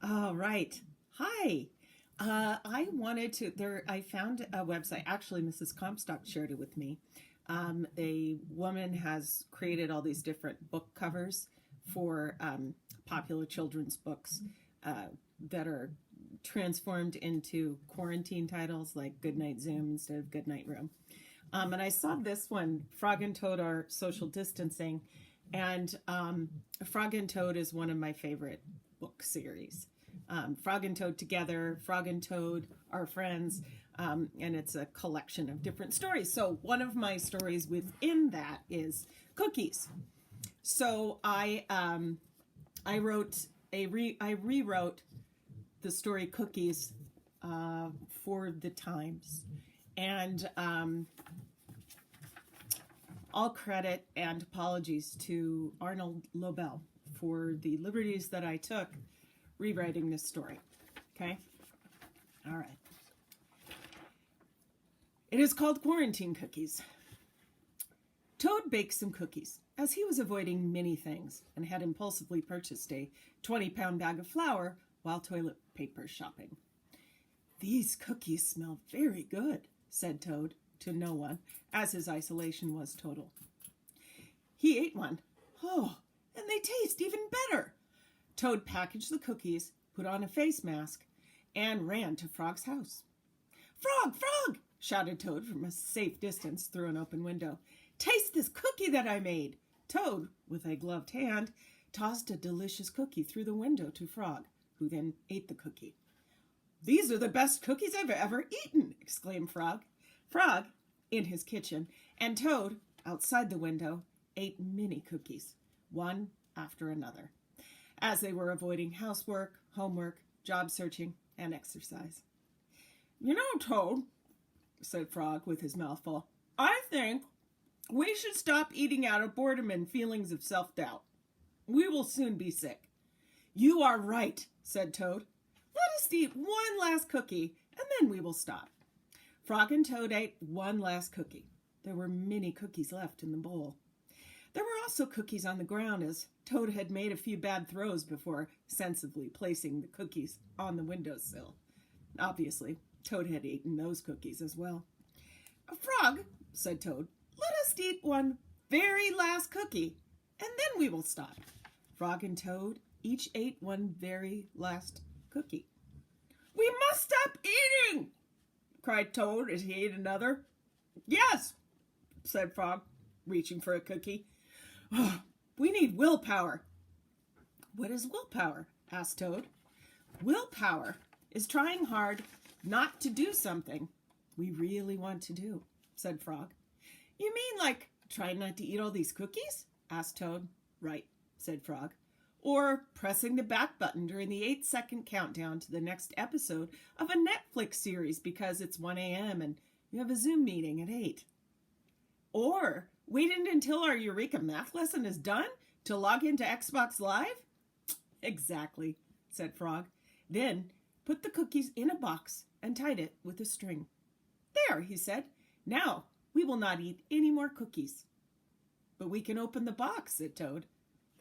All right. Hi. I wanted to, I found a website. Actually, Mrs. Comstock shared it with me. A woman has created all these different book covers for popular children's books that are transformed into quarantine titles like Goodnight Zoom instead of Goodnight Room. And I saw this one, Frog and Toad Are Social Distancing. And Frog and Toad is one of my favorite book series. Frog and Toad Together, Frog and Toad Are Friends, and it's a collection of different stories. So one of my stories within that is cookies. So I rewrote the story Cookies for the Times, and all credit and apologies to Arnold Lobel for the liberties that I took rewriting this story. Okay? All right. It is called Quarantine Cookies. Toad baked some cookies as he was avoiding many things and had impulsively purchased a 20-pound bag of flour while toilet paper shopping. "These cookies smell very good," said Toad to no one, as his isolation was total. He ate one. "Oh, and they taste even better." Toad packaged the cookies, put on a face mask, and ran to Frog's house. "Frog, Frog!" shouted Toad from a safe distance through an open window. "Taste this cookie that I made." Toad, with a gloved hand, tossed a delicious cookie through the window to Frog, who then ate the cookie. "These are the best cookies I've ever eaten!" exclaimed Frog. Frog, in his kitchen, and Toad, outside the window, ate many cookies, one after another, as they were avoiding housework, homework, job searching, and exercise. "You know, Toad," said Frog with his mouth full, "I think we should stop eating out of boredom and feelings of self-doubt. We will soon be sick." "You are right," said Toad. "Let us eat one last cookie, and then we will stop." Frog and Toad ate one last cookie. There were many cookies left in the bowl. There were also cookies on the ground, as Toad had made a few bad throws before sensibly placing the cookies on the windowsill. Obviously, Toad had eaten those cookies as well. "Frog," said Toad, "let us eat one very last cookie, and then we will stop." Frog and Toad each ate one very last cookie. "We must stop eating!" cried Toad as he ate another. "Yes," said Frog, reaching for a cookie. "Oh, we need willpower." "What is willpower?" asked Toad. "Willpower is trying hard not to do something we really want to do," said Frog. "You mean like trying not to eat all these cookies?" asked Toad. "Right," said Frog. "Or pressing the back button during the 8-second countdown to the next episode of a Netflix series because it's 1 a.m. and you have a Zoom meeting at 8. Or waiting until our Eureka math lesson is done to log into Xbox Live?" "Exactly," said Frog. Then put the cookies in a box and tied it with a string. "There," he said. "Now we will not eat any more cookies." "But we can open the box," said Toad.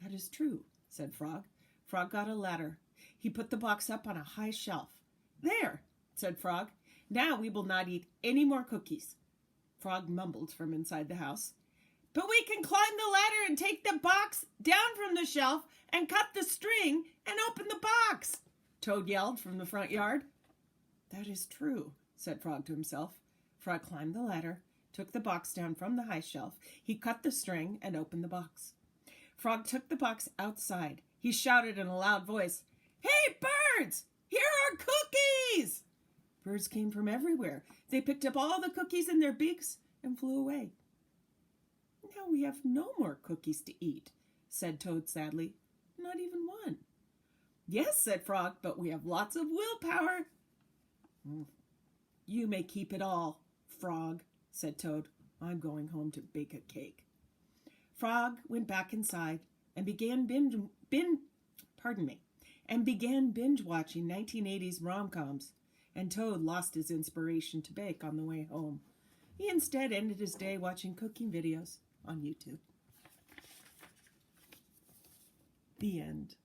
"That is true," said Frog. Frog got a ladder. He put the box up on a high shelf. "There," said Frog. "Now we will not eat any more cookies." Frog mumbled from inside the house. "But we can climb the ladder and take the box down from the shelf and cut the string and open the box," Toad yelled from the front yard. "That is true," said Frog to himself. Frog climbed the ladder, took the box down from the high shelf. He cut the string and opened the box. Frog took the box outside. He shouted in a loud voice, "Hey, birds! Here are cookies!" Birds came from everywhere. They picked up all the cookies in their beaks and flew away. "Now we have no more cookies to eat," said Toad sadly. "Not even one." "Yes," said Frog, "but we have lots of willpower." "You may keep it all, Frog," said Toad. "I'm going home to bake a cake." Frog went back inside and began binge watching 1980s rom-coms, and Toad lost his inspiration to bake on the way home. He instead ended his day watching cooking videos on YouTube. The end.